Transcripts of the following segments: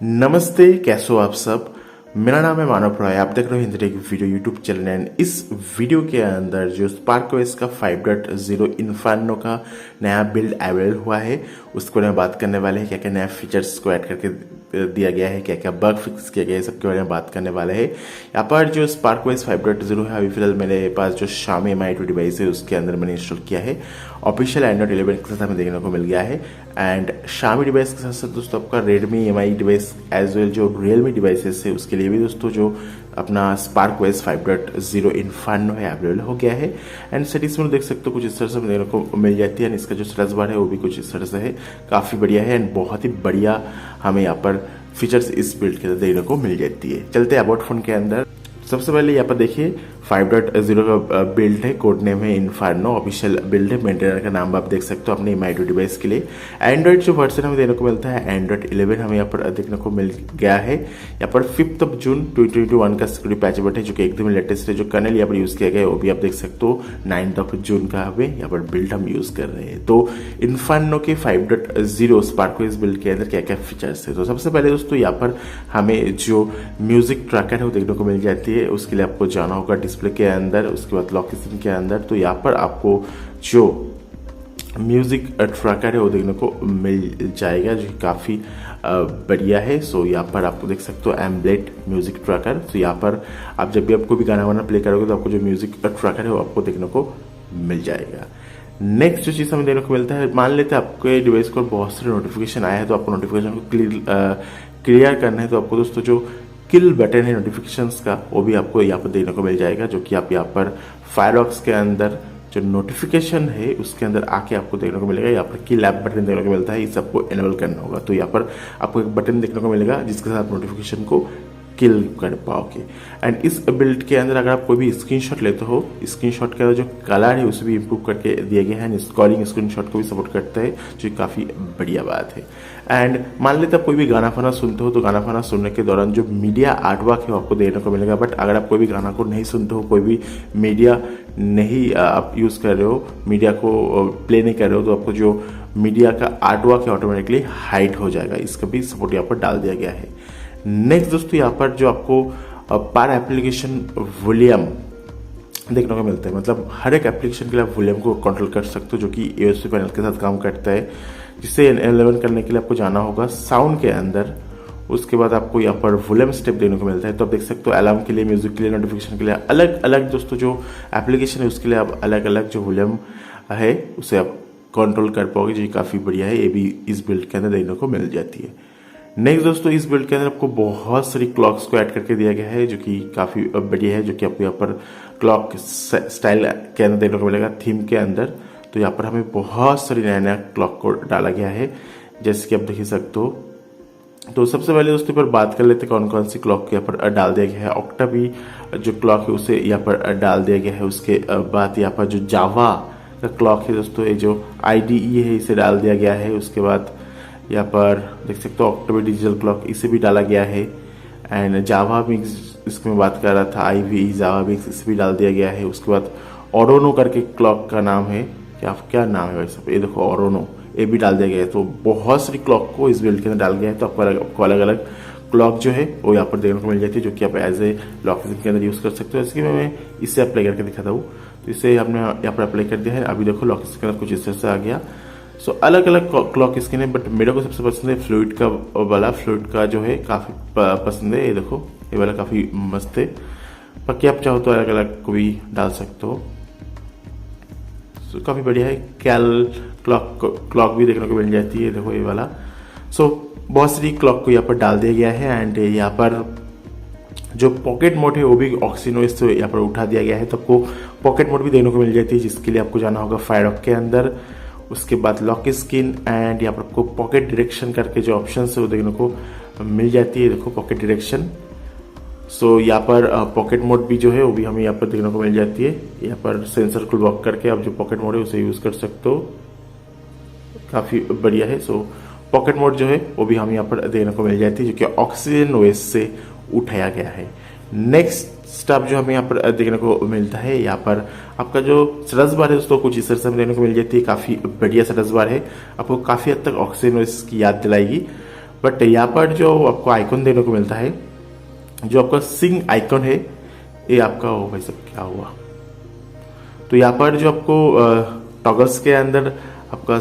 नमस्ते, कैसे हो आप सब। मेरा नाम है मानव रॉय, आप देख रहे हो Hindi take video YouTube channel. And इस वीडियो के अंदर जो स्पार्कओएस का 5.0 इन्फर्नो का नया बिल्ड अवेलेबल हुआ है उसके बारे में बात करने वाले हैं। क्या क्या नया फीचर्स को ऐड करके दिया गया है, क्या क्या बग फिक्स किया गया है, सबके बारे में बात करने वाले हैं। यहाँ पर जो स्पार्कओएस 5.0 है, अभी फिलहाल मेरे पास जो Xiaomi Mi 2 डिवाइस है उसके अंदर मैंने इंस्टॉल किया है। ऑफिशियल एंड्रॉइड 11 के साथ हमें देखने को मिल गया है। एंड Xiaomi डिवाइस के साथ साथ दोस्तों आपका Redmi Mi device as well जो Realme डिवाइसेस है उसके लिए भी दोस्तों जो अपना स्पार्कओएस 5.0 इन्फर्नो है अवेलेबल हो गया है। एंड सेटिंग्स में देख सकते हो कुछ इस तरह से देखने को मिल जाती है। इसका जो स्टेटस बार है वो भी कुछ इस तरह से है, काफ़ी बढ़िया है। एंड बहुत ही बढ़िया हमें यहाँ पर फीचर्स इस बिल्ड के अंदर देखने को मिल जाती है। चलते हैं अबाउट फोन के अंदर। सबसे पहले यहाँ पर देखिए 5.0 का बिल्ड है, कोड नेम है इन्फर्नो, ऑफिशियल बिल्ड है। मेंटेनर का नाम आप देख सकते हो अपने Mi 2 डिवाइस के लिए। एंड्रॉइड जो वर्जन हमें देखने को मिलता है एंड्रॉइड 11 हमें यहाँ पर देखने को मिल गया है। यहाँ पर 5 जून 2021 का सिक्योरिटी पैच बट है जो कि एकदम लेटेस्ट है। जो कर्नल यहाँ पर यूज किया गया है वो भी आप देख सकते हो 9 जून का हमें यहाँ पर बिल्ड हम यूज कर रहे हैं। तो इन्फर्नो के 5.0 स्पार्कओएस बिल्ड के अंदर क्या क्या फीचर्स है। तो सबसे पहले दोस्तों यहाँ पर हमें जो म्यूजिक ट्रैकर है वो देखने को मिल जाती है। उसके लिए आपको जाना होगा डिस्प्ले के अंदर, उसके बाद लोकेशन के अंदर। तो यहाँ पर आपको जो म्यूजिक ट्रैकर है वो देखने को मिल जाएगा जो काफ़ी बढ़िया है। सो यहाँ पर आपको देख सकते हो एम्बलेट म्यूजिक ट्रैकर। तो यहाँ पर आप जब भी आपको भी गाना वाना प्ले करोगे तो आपको जो म्यूजिक ट्रैकर है वो आपको देखने को मिल जाएगा। नेक्स्ट जो चीज़ हमें देखने को मिलता है, मान लेते हैं आपके डिवाइस को बहुत सारे नोटिफिकेशन आया है तो आपको नोटिफिकेशन को क्लियर करना है। तो आपको दोस्तों जो किल बटन है नोटिफिकेशंस का वो भी आपको यहाँ पर देखने को मिल जाएगा, जो कि आप यहाँ पर फायरफॉक्स के अंदर जो नोटिफिकेशन है उसके अंदर आके आपको देखने को मिलेगा। यहाँ पर किल ऐप बटन देखने को मिलता है, इस सबको इनेबल करना होगा। तो यहाँ पर आपको एक बटन देखने को मिलेगा जिसके साथ नोटिफिकेशन को किल कर पाओगे। एंड इस बिल्ड के अंदर अगर आप कोई भी स्क्रीनशॉट लेते हो, स्क्रीनशॉट का जो कलर है उसे भी इंप्रूव करके दिया गया है। स्कॉलिंग स्क्रीनशॉट को भी सपोर्ट करता है जो काफ़ी बढ़िया बात है। एंड मान लेते आप कोई भी गाना फाना सुनते हो तो गाना फाना सुनने के दौरान जो मीडिया आर्टवर्क है वो आपको देखने को मिलेगा। बट अगर आप कोई भी गाना को नहीं सुनते हो, कोई भी मीडिया नहीं आप यूज़ कर रहे हो, मीडिया को प्ले नहीं कर रहे हो, तो आपको जो मीडिया का आर्टवर्क है ऑटोमेटिकली हाइड हो जाएगा। इसका भी सपोर्ट यहाँ पर डाल दिया गया है। नेक्स्ट दोस्तों यहाँ पर जो आपको पर एप्लीकेशन वॉल्यूम देखने को मिलता है, मतलब हर एक एप्लीकेशन के लिए आप वॉल्यूम को कंट्रोल कर सकते हो जो कि यूएसबी पैनल के साथ काम करता है। जिससे 11 करने के लिए आपको जाना होगा साउंड के अंदर, उसके बाद आपको यहाँ पर वॉल्यूम स्टेप देने को मिलता है। तो आप देख सकते हो अलार्म के लिए, म्यूजिक के लिए, नोटिफिकेशन के लिए अलग अलग दोस्तों जो एप्लीकेशन है उसके लिए आप अलग अलग जो वॉल्यूम है उसे आप कंट्रोल कर पाओगे, जो काफ़ी बढ़िया है। ये भी इस बिल्ड के अंदर देखने को मिल जाती है। नेक्स्ट दोस्तों इस बिल्ड के अंदर आपको बहुत सारी क्लॉक्स को ऐड करके दिया गया है जो कि काफ़ी बढ़िया है, जो कि आपको यहाँ पर क्लॉक स्टाइल के अंदर देखने को मिलेगा थीम के अंदर। तो यहाँ पर हमें बहुत सारी नया नया क्लॉक को डाला गया है जैसे कि आप देख सकते हो। तो सबसे पहले दोस्तों पर बात कर लेते हैं कौन कौन सी क्लॉक यहाँ पर डाल दिया गया है। ऑक्टावी जो क्लॉक है उसे यहाँ पर डाल दिया गया है। उसके बाद यहाँ पर जो जावा का क्लॉक है दोस्तों, ये जो IDE है इसे डाल दिया गया है। उसके बाद यहाँ पर देख सकते हो ऑक्टावी डिजिटल क्लॉक, इसे भी डाला गया है। एंड जावा मिक्स, इसमें बात कर रहा था IVE जावा मिक्स, इसे भी डाल दिया गया है। उसके बाद ऑरोनो करके क्लॉक का नाम है, क्या नाम है भाई साहब, ये देखो ऑरोनो, ये भी डाल दिया गया है। तो बहुत सारी क्लॉक को इस बिल्ड के अंदर डाल गया है। तो आपको अलग अलग क्लॉक जो है वो यहाँ पर देखने को मिल जाती है जो कि आप एज ए लॉकेशन के अंदर यूज़ कर सकते हो। जैसे कि मैं इससे अप्लाई करके दिखाता हूँ। तो इसे हमने यहाँ पर अप्लाई कर दिया है। अभी देखो लॉकेशन के अंदर कुछ इस तरह से आ गया। सो अलग अलग क्लॉक स्किन है, बट मेरे को सबसे पसंद है फ्लूइड का वाला। फ्लूइड का जो है काफ़ी पसंद है। ये देखो ये वाला काफ़ी मस्त है। बाकी आप चाहो तो अलग अलग को भी डाल सकते हो। सो काफ़ी बढ़िया है। क्लॉक भी देखने को मिल जाती है, देखो ये वाला। सो बहुत सारी क्लॉक को यहाँ पर डाल दिया गया है। एंड यहाँ पर जो पॉकेट मोड है वो भी ऑक्सीनोइस से यहाँ पर उठा दिया गया है। तो आपको पॉकेट मोड भी देखने को मिल जाती है जिसके लिए आपको जाना होगा फायरवॉक के अंदर। उसके बाद लॉक स्क्रीन एंड यहाँ पर आपको पॉकेट डायरेक्शन करके जो ऑप्शन है वो देखने को मिल जाती है। देखो पॉकेट डायरेक्शन। सो यहाँ पर पॉकेट मोड भी जो है वो भी हमें यहाँ पर देखने को मिल जाती है। यहाँ पर सेंसर को लॉक करके आप जो पॉकेट मोड है उसे यूज़ कर सकते हो, काफ़ी बढ़िया है। सो पॉकेट मोड जो है वो भी हमें यहाँ पर देखने को मिल जाती है जो कि ऑक्सीजन ओएस से उठाया गया है। नेक्स्ट स्टॉप जो हमें यहाँ पर देखने को मिलता है, यहाँ पर आपका जो स्टेटस बार है दोस्तों कुछ इस तरह से हमें देखने को मिल जाती है। काफ़ी बढ़िया स्टेटस बार है, आपको काफ़ी हद तक ऑक्सीजन ओएस की याद दिलाएगी। बट यहाँ पर जो आपको आइकॉन देने को मिलता है, जो आपका सिंग आइकॉन है, ये आपका हो भाई सब क्या हुआ, तो यहाँ पर जो आपको टॉगल्स के अंदर आपका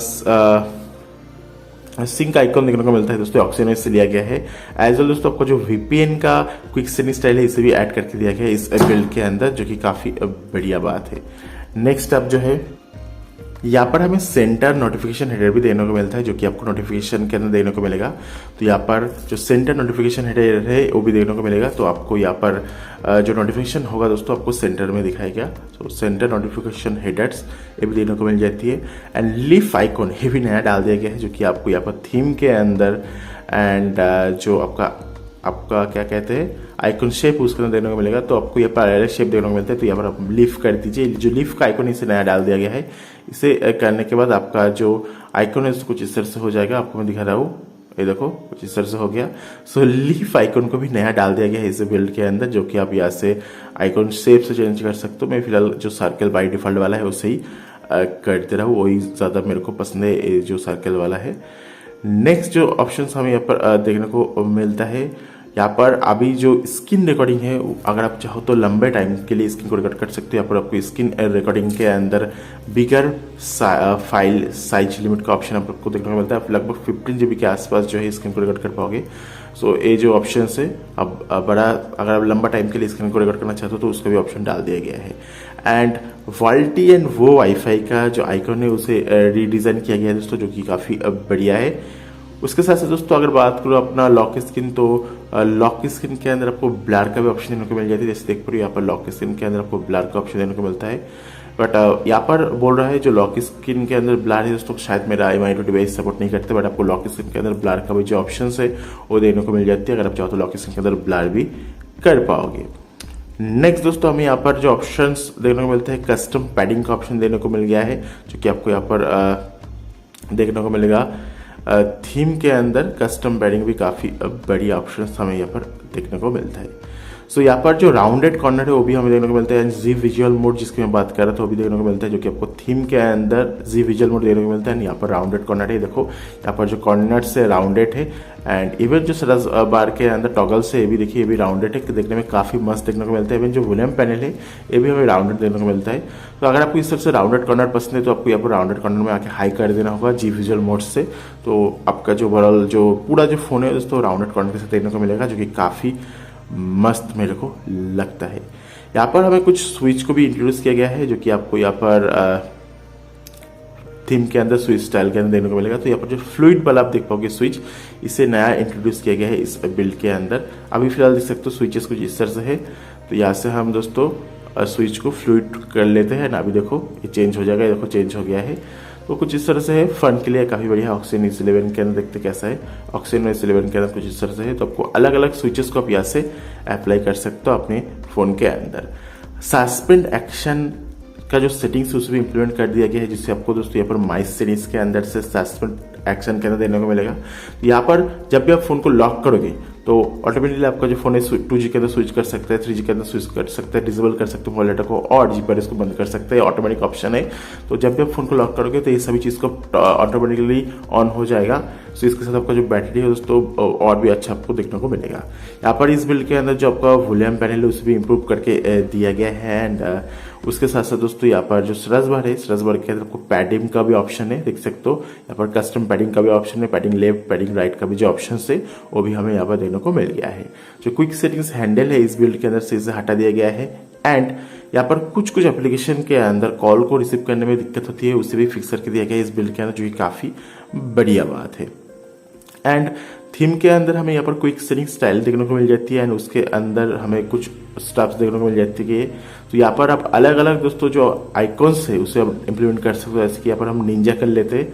सिंक आइकॉन देखने को मिलता है दोस्तों, ऑक्सीजन से लिया गया है। एज वेल दोस्तों आपको जो वीपीएन का क्विक सेटिंग स्टाइल है इसे भी ऐड करके दिया गया है इस बिल्ड के अंदर, जो कि काफी बढ़िया बात है। नेक्स्ट अब जो है यहाँ पर हमें सेंटर नोटिफिकेशन हेडर भी देने को मिलता है, जो कि आपको नोटिफिकेशन के अंदर देने को मिलेगा। तो यहाँ पर जो सेंटर नोटिफिकेशन हेडर है वो भी देखने को मिलेगा। तो आपको यहाँ पर जो नोटिफिकेशन होगा दोस्तों आपको सेंटर में दिखाएगा। तो सेंटर नोटिफिकेशन हेडर्स ये भी देखने को मिल जाती है। एंड लीफ आइकॉन ये भी नया डाल दिया गया है, जो कि आपको यहाँ पर थीम के अंदर एंड जो आपका क्या कहते हैं आइकन शेप उसके अंदर देने को मिलेगा। तो आपको यहाँ पर अलग शेप देखने को मिलता है। तो यहाँ पर आप लीफ कर दीजिए, जो लीफ का आइकन इसे नया डाल दिया गया है। इसे करने के बाद आपका जो आइकन है कुछ इस तरह से हो जाएगा। आपको मैं दिखा रहा हूँ, ये देखो कुछ इस तरह से हो गया। सो लीफ आइकन को भी नया डाल दिया गया है इस बिल्ड के अंदर, जो कि आप यहाँ से आइकन शेप से चेंज कर सकते हो। मैं फिलहाल जो सर्कल बाई डिफॉल्ट वाला है उसे ही करते रहा हूँ, वही ज़्यादा मेरे को पसंद है जो सर्कल वाला है। नेक्स्ट जो ऑप्शन हमें यहाँ पर देखने को मिलता है, यहाँ पर अभी जो स्क्रीन रिकॉर्डिंग है, अगर आप चाहो तो लंबे टाइम के लिए स्क्रीन को रिकॉर्ड कर सकते हो। यहाँ पर आपको स्क्रीन रिकॉर्डिंग के अंदर बिगर फाइल साइज लिमिट का ऑप्शन आपको देखने को मिलता है। आप लगभग 15 GB के आसपास जो है स्क्रीन को रिकॉर्ड कर पाओगे। सो ये जो ऑप्शन है अब बड़ा, अगर आप लंबा टाइम के लिए स्क्रीन को रिकॉर्ड करना चाहते हो तो उसका भी ऑप्शन डाल दिया गया है। एंड वॉल्टी एंड वो वाईफाई का जो आइकॉन है उसे रीडिज़ाइन किया गया है दोस्तों, जो कि काफ़ी बढ़िया है। उसके साथ साथ दोस्तों अगर बात करो अपना लॉक स्क्रीन, तो लॉक स्क्रीन के अंदर आपको ब्लर का भी ऑप्शन देने को मिल जाती है। जैसे देख पा रहे हो यहाँ पर लॉक स्क्रीन के अंदर आपको ब्लर का ऑप्शन देने को मिलता है। बट यहाँ पर बोल रहा है जो लॉक स्क्रीन के अंदर ब्लर है दोस्तों, शायद मेरा MI2 डिवाइस सपोर्ट नहीं करते। बट आपको लॉक स्क्रीन के अंदर ब्लर का भी जो ऑप्शन है वो देने को मिल जाती है। अगर आप चाहो तो लॉक स्क्रीन के अंदर ब्लर भी कर पाओगे। नेक्स्ट दोस्तों हमें यहाँ पर जो ऑप्शंस देखने को मिलते हैं, कस्टम पैडिंग का ऑप्शन देने को मिल गया है, जो कि आपको यहाँ पर देखने को मिलेगा। थीम के अंदर कस्टम पैडिंग भी काफ़ी बढ़िया ऑप्शन हमें यहाँ पर देखने को मिलता है। सो यहाँ पर जो राउंडेड कॉर्नर है वो भी हमें देखने को मिलता है। जी विजुअल मोड जिसकी मैं बात कर रहा था वो भी देखने को मिलता है, जो कि आपको थीम के अंदर जी विजुअल मोड देखने को मिलता है। यहाँ पर राउंडेड कॉर्नर है, देखो यहाँ पर जो कॉर्नर्स है राउंडेड है। एंड इवन जो सरस बार के अंदर टॉगल्स है ये भी देखिए, ये भी राउंडेड है, देखने में काफ़ी मस्त देखने को मिलता है। इवन जो वॉल्यूम पैनल है ये भी हमें राउंडेड देखने को मिलता है। तो अगर आपको इस तरह से राउंडेड कॉर्नर पसंद है तो आपको यहाँ पर राउंडेड कॉर्नर में आके हाई कर देना होगा जी विजुअल मोड से। तो आपका जो ओवरऑल जो पूरा जो फोन है दोस्तों राउंडेड कॉर्नर के साथ देखने को मिलेगा, जो कि काफ़ी मस्त मेरे को लगता है। यहाँ पर हमें कुछ स्विच को भी इंट्रोड्यूस किया गया है, जो कि आपको यहाँ पर थीम के अंदर स्विच स्टाइल के अंदर देखने को मिलेगा। तो यहाँ पर जो फ्लूइड वाला आप देख पाओगे स्विच, इसे नया इंट्रोड्यूस किया गया है इस बिल्ड के अंदर। अभी फिलहाल देख सकते हो स्विचेस कुछ इस तरह से है। तो यहाँ से हम दोस्तों स्विच को फ्लूइड कर लेते हैं ना, अभी देखो ये चेंज हो जाएगा, देखो चेंज हो गया है। तो कुछ इस तरह से है, फन के लिए काफ़ी बढ़िया। ऑक्सीजन S11 के अंदर देखते कैसा है, ऑक्सीजन S11 के अंदर कुछ इस तरह से है। तो आपको अलग अलग स्विचेस को आप यहाँ से अप्लाई कर सकते हो अपने फ़ोन के अंदर। सस्पेंड एक्शन का जो सेटिंग्स है उसे भी इंप्लीमेंट कर दिया गया है, जिससे आपको दोस्तों यहाँ पर माई सीरीज के अंदर से सस्पेंड एक्शन के अंदर देने को मिलेगा। यहाँ पर जब भी आप फोन को लॉक करोगे तो ऑटोमेटिकली आपका जो फोन है 2G के अंदर स्विच कर सकता है, 3G के अंदर स्विच कर सकता है, डिसेबल कर सकते हो मोबाइल डाटा को, और GPRS को बंद कर सकते हैं, ऑटोमेटिक ऑप्शन है। तो जब भी आप फोन को लॉक करोगे तो ये सभी चीज़ को ऑटोमेटिकली ऑन हो जाएगा। तो इसके साथ आपका जो बैटरी है दोस्तों और भी अच्छा आपको देखने को मिलेगा। यहाँ पर इस बिल्ड के अंदर जो आपका वॉल्यूम पैनल है उसे भी इम्प्रूव करके दिया गया है। एंड उसके साथ साथ दोस्तों यहाँ पर जो सरस बार है, सरस बार के अंदर आपको पैडिंग का भी ऑप्शन है, देख सकते हो। यहाँ पर कस्टम पैडिंग का भी ऑप्शन है, पैडिंग लेफ्ट पैडिंग राइट का भी जो ऑप्शन है वो भी हमें यहाँ पर देखने को मिल गया है। जो क्विक सेटिंग्स हैंडल है इस बिल्ड के अंदर से इसे हटा दिया गया है। एंड यहाँ पर कुछ कुछ एप्लीकेशन के अंदर कॉल को रिसीव करने में दिक्कत होती है, उसे भी फिक्स करके दिया गया है इस बिल्ड के अंदर, जो कि काफ़ी बढ़िया बात है। एंड थीम के अंदर हमें यहाँ पर क्विक सेटिंग स्टाइल देखने को मिल जाती है। एंड उसके अंदर हमें कुछ स्टेप्स देखने को मिल जाती है। तो यहाँ पर आप अलग अलग दोस्तों जो आइकॉन्स है उसे आप इम्प्लीमेंट कर सकते हो। जैसे कि यहाँ पर हम निंजा कर लेते हैं,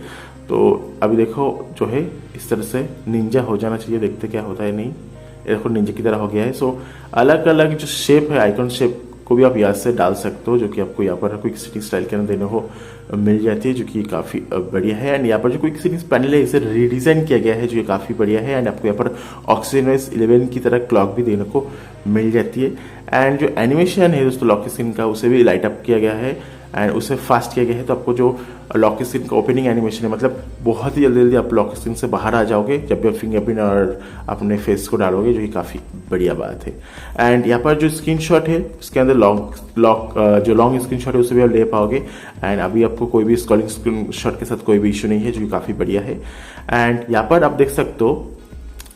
तो अभी देखो जो है इस तरह से निंजा हो जाना चाहिए, देखते क्या होता है। नहीं, ये देखो निंजा की तरह हो गया है। सो अलग अलग जो शेप है, आइकॉन शेप को भी आप यहाँ से डाल सकते हो, जो कि आपको यहाँ पर क्विक सेटिंग स्टाइल के अंदर देने को मिल जाती है, जो कि काफ़ी बढ़िया है। एंड यहाँ पर जो क्विक सेटिंग्स पैनल है इसे रीडिज़ाइन किया गया है, जो कि काफ़ी बढ़िया है। एंड आपको यहाँ पर ऑक्सीजन S11 की तरह क्लॉक भी देने को मिल जाती है। एंड जो एनिमेशन है दोस्तों लॉक स्क्रीन का उसे भी लाइट अप किया गया है। एंड उसे फास्ट किया गया है। तो आपको जो लॉक स्क्रीन का ओपनिंग एनिमेशन है, मतलब बहुत ही जल्दी जल्दी आप लॉक स्क्रीन से बाहर आ जाओगे जब भी आप फिंगरप्रिंट और अपने फेस को डालोगे, जो कि काफ़ी बढ़िया बात है। एंड यहाँ पर जो स्क्रीनशॉट है उसके अंदर जो लॉन्ग स्क्रीनशॉट है उसे भी आप ले पाओगे। एंड अभी आपको कोई भी स्क्रॉलिंग स्क्रीनशॉट के साथ कोई भी इशू नहीं है, जो कि काफ़ी बढ़िया है। एंड यहाँ पर आप देख सकते हो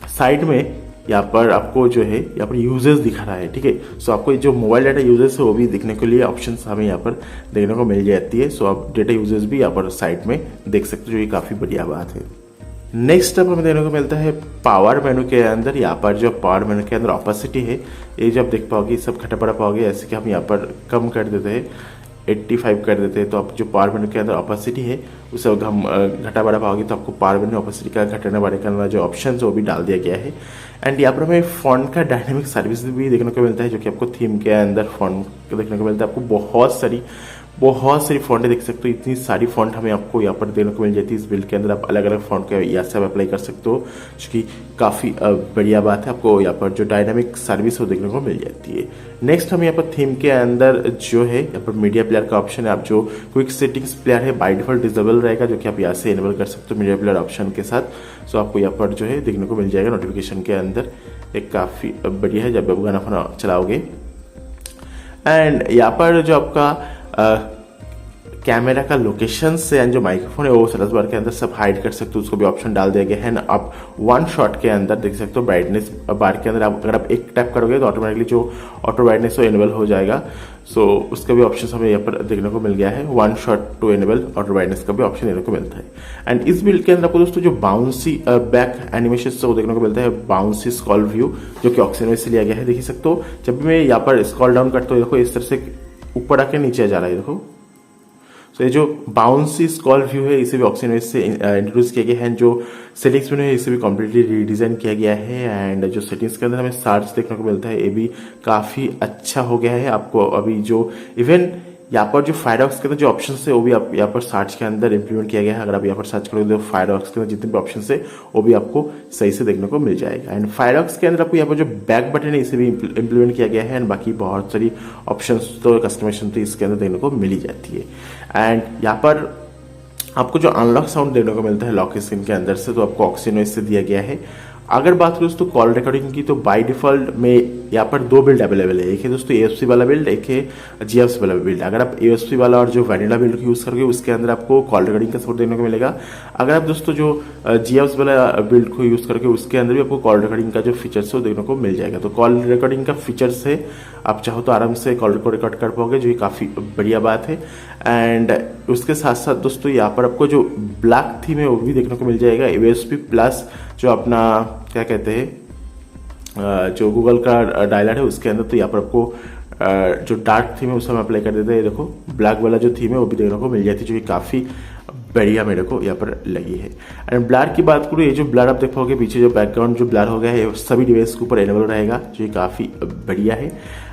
साइड में यहाँ पर आपको जो है यहाँ पर यूजर्स दिखा रहा है, ठीक है। सो आपको जो मोबाइल डाटा यूजर्स है वो भी दिखने के लिए ऑप्शंस हमें यहाँ पर देखने को मिल जाती है। सो आप डेटा यूजर्स भी यहाँ पर साइड में देख सकते हो, जो ये काफ़ी बढ़िया बात है। नेक्स्ट अब हमें देखने को मिलता है पावर मेनू के अंदर। यहाँ पर जो पावर मेनू के अंदर ऑपेसिटी है, ये जो आप देख पाओगे सब खटा पड़ा पाओगे, ऐसे कि हम यहाँ पर कम कर देते हैं, 85 कर देते हैं। तो आप जो पावर मेनू के अंदर ऑपेसिटी है उसे हम घटा बढ़ा पाओगे। तो आपको पावर मेनू ऑपेसिटी का घटाना बढ़ा करना जो ऑप्शन है वो भी डाल दिया गया है। एंड यहाँ पर हमें फॉन्ट का डायनेमिक सर्विस भी देखने को मिलता है, जो कि आपको थीम के अंदर फॉन्ट देखने को मिलता है। आपको बहुत सारी फॉन्ट देख सकते हो, इतनी सारी फॉन्ट हमें आपको यहाँ पर देखने को मिल जाती है। इस बिल्ड के अंदर आप अलग अलग फॉन्ट के यहाँ से आप अप्लाई कर सकते हो, जो कि काफ़ी बढ़िया बात है। आपको यहाँ पर जो डायनामिक सर्विस है वो देखने को मिल जाती है। नेक्स्ट हम यहाँ पर थीम के अंदर जो है यहाँ पर मीडिया प्लेयर का ऑप्शन है। आप जो क्विक सेटिंग्स प्लेयर है बाय डिफॉल्ट डिसेबल रहेगा, जो कि आप यहाँ से इनेबल कर सकते हो मीडिया प्लेयर ऑप्शन के साथ। सो आपको यहाँ पर जो है देखने को मिल जाएगा नोटिफिकेशन के अंदर, एक काफ़ी बढ़िया है जब आप गाना फाना चलाओगे। एंड यहाँ पर जो आपका कैमरा का लोकेशन से एंड जो माइक्रोफोन है वो सर्च बार के अंदर सब हाइड कर सकते हो, उसको भी ऑप्शन डाल दिया गया है ना। आप वन शॉट के अंदर देख सकते हो ब्राइटनेस बार के अंदर अगर आप एक टैप करोगे तो ऑटोमेटिकली जो ऑटो ब्राइटनेस वो इनेबल हो जाएगा। सो उसका भी ऑप्शन हमें यहाँ पर देखने को मिल गया है, one shot to enable auto brightness का भी ऑप्शन देखने को मिलता है। एंड इस बिल्ड के अंदर आपको दोस्तों जो बाउंसी बैक एनिमेशन वो देखने को मिलता है, बाउंसी स्क्रॉल व्यू, जो कि ऑक्सीजन से लिया गया है। देख सकते हो जब भी मैं यहाँ पर स्क्रॉल डाउन करता हूँ, देखो इस तरह से ऊपर आके नीचे जा रहा है, देखो। तो ये जो बाउंसी स्क्रॉल व्यू है इसे भी ऑक्सीजन से इंट्रोड्यूस किया गया है। जो सेटिंग्स मेनू है इसे भी कम्प्लीटली रीडिजाइन किया गया है। एंड जो सेटिंग्स के अंदर हमें सर्च देखने को मिलता है, ये भी काफ़ी अच्छा हो गया है। आपको अभी जो इवन यहाँ पर जो फायरवॉक्स के अंदर जो ऑप्शन है वो भी आप यहाँ पर सर्च के अंदर इंप्लीमेंट किया गया है। अगर आप यहाँ पर सर्च करोगे तो फायरवॉक्स के अंदर जितने भी ऑप्शन है वो भी आपको सही से देखने को मिल जाएगा। एंड फायरवॉक्स के अंदर आपको यहाँ पर जो बैक बटन है इसे भी इंप्लीमेंट किया गया है। एंड बाकी बहुत सारी ऑप्शन तो कस्टमाइजेशन तो इसके अंदर देखने को मिल ही जाती है। एंड यहाँ पर आपको जो अनलॉक साउंड देखने को मिलता है लॉक स्क्रीन के अंदर से, तो आपको ऑक्सीजन से दिया गया है। अगर बात करूँ दोस्तों कॉल रिकॉर्डिंग की, तो बाय डिफॉल्ट में यहाँ पर दो बिल्ड अवेलेबल है। एक है दोस्तों AFC वाला बिल्ड, एक है GFC वाला बिल्ड। अगर आप AFC वाला और जो वैनिला बिल्ड यूज़ करोगे उसके अंदर आपको कॉल रिकॉर्डिंग का सपोर्ट देखने को मिलेगा। अगर आप दोस्तों जो GFC वाला बिल्ड को यूज़ करके उसके अंदर भी आपको कॉल रिकॉर्डिंग का जो फीचर्स है वो देखने को मिल जाएगा। तो कॉल रिकॉर्डिंग का फीचर्स है, आप चाहो तो आराम से कॉल को रिकॉर्ड कर पाओगे, जो काफ़ी बढ़िया बात है। एंड उसके साथ साथ दोस्तों यहाँ पर आपको जो ब्लैक थीम है वो भी देखने को मिल जाएगा। AOSP प्लस जो अपना क्या कहते हैं जो गूगल का डायलर है उसके अंदर, तो यहाँ पर आपको जो डार्क थीम है उसे हम अप्लाई कर देते हैं। देखो ब्लैक वाला जो थीम है वो भी देखने को मिल जाती है, जो कि काफ़ी बढ़िया मेरे को यहाँ पर लगी है। एंड ब्लर की बात करूँ, ये जो ब्लर आप देख पाओगे पीछे जो बैकग्राउंड जो ब्लर हो गया है सभी डिवाइस के ऊपर इनेबल रहेगा, जो कि काफ़ी बढ़िया है।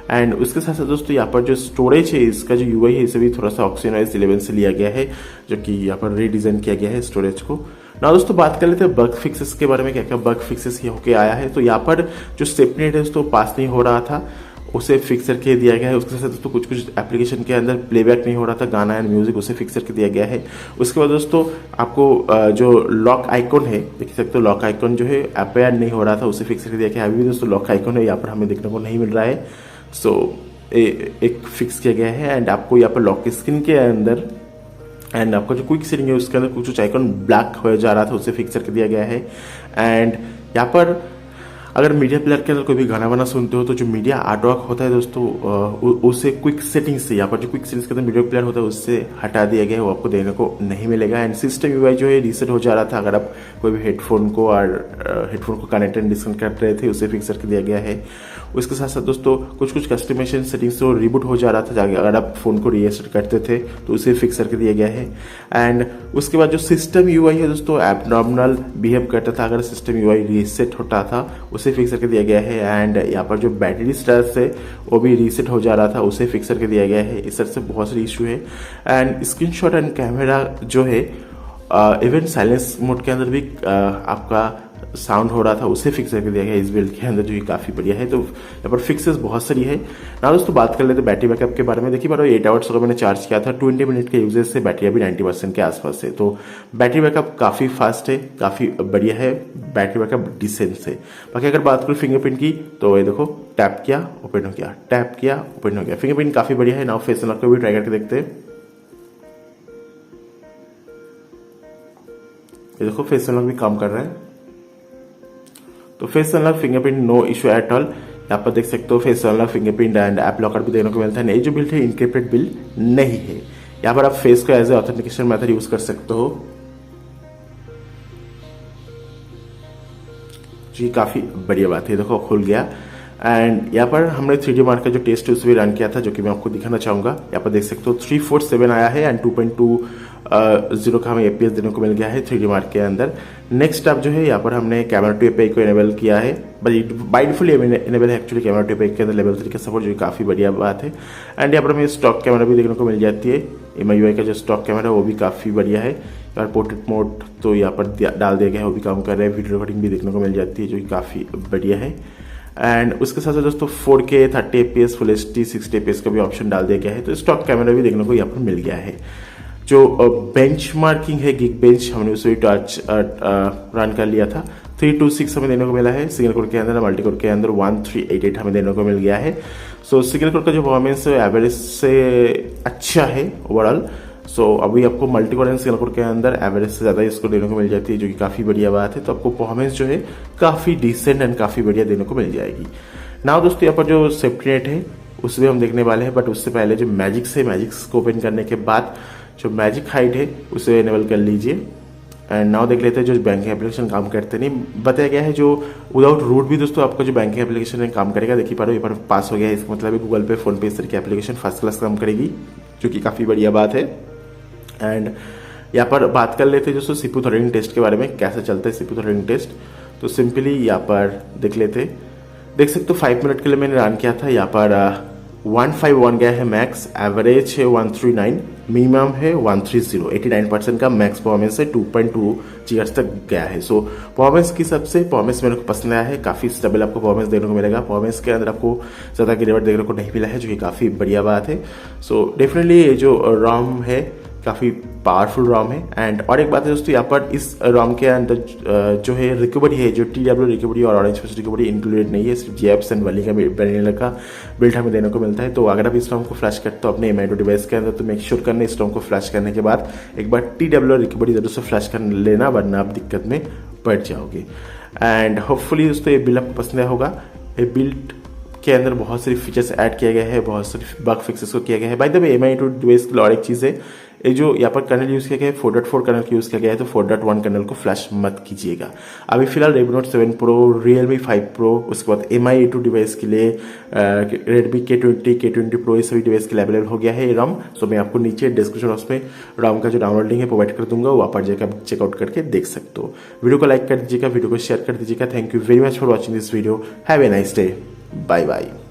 एंड उसके साथ साथ दोस्तों यहाँ पर जो स्टोरेज है इसका जो UI है इसे भी थोड़ा सा ऑक्सीजन 11 से लिया गया है, जो कि यहाँ पर रीडिज़ाइन किया गया है स्टोरेज को। ना दोस्तों बात कर लेते हैं बग फिक्सेस के बारे में, क्या क्या बग फिक्सेस होके आया है। तो यहाँ पर जो स्टेपनेट है दोस्तों पास नहीं हो रहा था, उसे फिक्स करके दिया गया है। उसके साथ दोस्तों कुछ एप्लीकेशन के अंदर प्लेबैक नहीं हो रहा था गाना एंड म्यूजिक, उसे फिक्स करके दिया गया है। उसके बाद दोस्तों आपको जो लॉक आइकॉन है देख सकते हो, लॉक आइकॉन जो है अपेयर नहीं हो रहा था, उसे फिक्स करके दिया गया है। अभी भी दोस्तों लॉक आइकॉन है यहाँ पर हमें देखने को नहीं मिल रहा है, सो एक फिक्स किया गया है। एंड आपको यहाँ पर लॉक स्क्रीन के अंदर एंड आपका जो क्विक सेटिंग है उसके अंदर कुछ आइकॉन ब्लैक हो जा रहा था, उसे फिक्स करके दिया गया है। एंड यहाँ पर अगर मीडिया प्लेयर के अंदर कोई भी गाना वाना सुनते हो तो जो मीडिया आर्टवर्क होता है दोस्तों उसे क्विक सेटिंग से, यहाँ पर जो क्विक सेटिंग्स के अंदर मीडिया प्लेयर होता है उससे हटा दिया गया है, वो आपको देखने को नहीं मिलेगा। एंड सिस्टम UI जो है रीसेट हो जा रहा था, अगर आप कोई भी हेडफोन को कनेक्ट एंड डिस्कनेक्ट कर रहे थे उसे फिक्स करके दिया गया है। उसके साथ साथ दोस्तों कुछ कस्टमाइजेशन सेटिंग्स तो रिबूट हो जा रहा था, अगर आप फोन को रीसेट करते थे तो उसे फिक्स करके दिया गया है। एंड उसके बाद जो सिस्टम UI है दोस्तों एबनॉर्मल बिहेव करता था, अगर सिस्टम UI रीसेट होता था उसे फिक्स करके दिया गया है। एंड यहाँ पर जो बैटरी स्टेटस है वो भी रीसेट हो जा रहा था, उसे फिक्स करके दिया गया है। इस तरह से बहुत सारे इशू है। एंड स्क्रीनशॉट एंड कैमरा जो है इवन साइलेंस मोड के अंदर भी आपका साउंड हो रहा था उसे फिक्स करके दिया गया इस बिल्ड के अंदर, जो कि काफी बढ़िया है। तो यहाँ पर फिक्सेस बहुत सारी है ना दोस्तों। बात कर लेते हैं बैटरी बैकअप के बारे में। देखिए 8 आवर्स का मैंने चार्ज किया था, 20 मिनट के यूजेज से बैटरी अभी 90% के आसपास है। तो बैटरी बैकअप काफी फास्ट है, काफी बढ़िया है, बैटरी बैकअप डिसेंट है। बाकी अगर बात करूँ फिंगरप्रिंट की, तो ये देखो टैप किया ओपन हो गया, टैप किया ओपन हो गया। फिंगरप्रिंट काफी बढ़िया है। नाउ फेस अनलॉक को भी ट्राई करके देखते हैं। ये देखो फेस अनलॉक भी काम कर रहा है। तो face unlock fingerprint no issue at all. यहाँ पर देख सकते हो face unlock fingerprint and app locker भी देखने को मिलता है। नई जो बिल्ड है इनक्रिप्टेड बिल्ड नहीं है। यहाँ पर आप फेस को as a authentication method use कर सकते हो, जी काफी बढ़िया बात है। देखो खुल गया। एंड यहाँ पर हमने 3D मार्क का जो टेस्ट है उसे भी रन किया था, जो कि मैं आपको दिखाना चाहूंगा। यहाँ पर देख सकते हो 347 आया है एंड 2.20 का हमें एपीएस देने को मिल गया है 3D मार्क के अंदर। नेक्स्ट आप जो है यहाँ पर हमने कैमरा टू एपीआई को इनेबल किया है, बाय डिफॉल्ट इनेबल है एक्चुअली कैमरा टू एपीआई के अंदर लेवल 3 का सपोर्ट, जो काफी बढ़िया बात है। एंड यहाँ पर हमें स्टॉक कैमरा भी देखने को मिल जाती है। MIUI का जो स्टॉक कैमरा है वो भी काफी बढ़िया है। और पोर्ट्रेट मोड तो यहाँ पर डाल दिया गया है, वो भी काम कर रहा है। वीडियो रिकॉर्डिंग भी देखने को मिल जाती है, जो कि काफी बढ़िया है। एंड उसके साथ साथ दोस्तों 4K 30 FPS full HD 60 FPS का भी ऑप्शन डाल दिया गया है। तो स्टॉक कैमरा भी देखने को यहाँ पर मिल गया है। जो बेंच मार्किंग है गिग बेंच, हमने उसे भी टच रन कर लिया था। 326 हमें देने को मिला है सिंगल कोर के अंदर, मल्टी कोर के अंदर 1388 हमें देने को मिल गया है। सो सिंगल कोर का जो परफॉर्मेंस है एवरेज से अच्छा है ओवरऑल। सो अभी आपको multi core and single core के अंदर एवरेज से ज्यादा इसको देने को मिल जाती है, जो कि काफी बढ़िया बात है। तो आपको परफॉर्मेंस जो है काफी डिसेंट एंड काफी बढ़िया देने को मिल जाएगी। नाउ दोस्तों यहाँ पर जो सेफ्टी नेट है उसे हम देखने वाले हैं, बट उससे पहले जो मैजिक्स है, मैजिक्स को ओपन करने के बाद जो मैजिक हाइड है उसे इनेबल कर लीजिए। एंड नाउ देख लेते हैं जो बैंकिंग एप्लीकेशन काम करते नहीं। बताया गया है जो विदाउट रूट भी दोस्तों आपका जो बैंकिंग एप्लीकेशन है काम करेगा। देखिए पारो ये पर पास हो गया है, इसका मतलब है गूगल पे, फोन पे इस तरह की एप्लीकेशन फर्स्ट क्लास काम करेगी, जो कि काफी बढ़िया बात है। एंड यहाँ पर बात कर लेते हैं दोस्तों सीपीयू थ्रेडिंग टेस्ट के बारे में, कैसे चलता है सीपीयू थ्रेडिंग टेस्ट। तो सिंपली यहाँ पर देख सकते हो 5 मिनट के लिए मैंने रन किया था। यहाँ पर 151 गया है मैक्स, एवरेज है 139, मिनिमम है 130, 89% का मैक्स परफॉर्मेंस है, 2.2 GHz तक गया है। सो परफॉर्मेंस की सबसे परफॉर्मेंस मेरे को पसंद आया है, काफी स्टेबल आपको परफॉर्मेंस देखने को मिलेगा। परफॉर्मेंस के अंदर आपको ज्यादा गिरावट देखने को नहीं मिला है, जो कि काफी बढ़िया बात है। सो डेफिनेटली ये जो रॉम है काफी पावरफुल रॉम है। एंड और एक बात है दोस्तों, यहाँ पर इस रॉम के अंदर जो है रिकवरी है, जो TW रिकवरी और ऑरेंज फेस रिकवरी इंक्लूडेड नहीं है, सिर्फ JAPS एंड वैनिला का बिल्ड हमें देने को मिलता है। तो अगर आप इस रॉम को फ्लैश करते हो अपने MI2 डिवाइस के अंदर, तो मेक श्योर करना इस रॉम को फ्लैश करने के बाद एक बार TW रिकवरी जरूर से फ्लैश कर लेना, वरना आप दिक्कत में पड़ जाओगे। एंड होपफुली दोस्तों ये बिल्ड आपको पसंद आया होगा। ये बिल्ड के अंदर बहुत सारी फीचर्स ऐड किया गया है, बहुत सारे बग फिक्सेस को किया गया है। By the way MI2 device की और एक चीज है, ये जो यहाँ पर कर्नल यूज किया गया है 4.4 कर्नल यूज किया गया है, तो 4.1 कर्नल को फ्लैश मत कीजिएगा। अभी फिलहाल Redmi Note 7 Pro, Realme 5 Pro, उसके बाद MI2 डिवाइस के लिए Redmi K20 Pro, ये सभी डिवाइस के लिए अवेलेबल हो गया है ये रॉम। सो मैं आपको नीचे डिस्क्रिप्शन बॉक्स में रॉम का जो डाउनलोड लिंक है प्रोवाइड कर दूंगा, वहाँ पर जाकर चेकआउट करके देख सकते हो। वीडियो को लाइक कर दीजिएगा, वीडियो को शेयर कर दीजिएगा। Thank you very much for watching this video. Have a nice day, bye bye.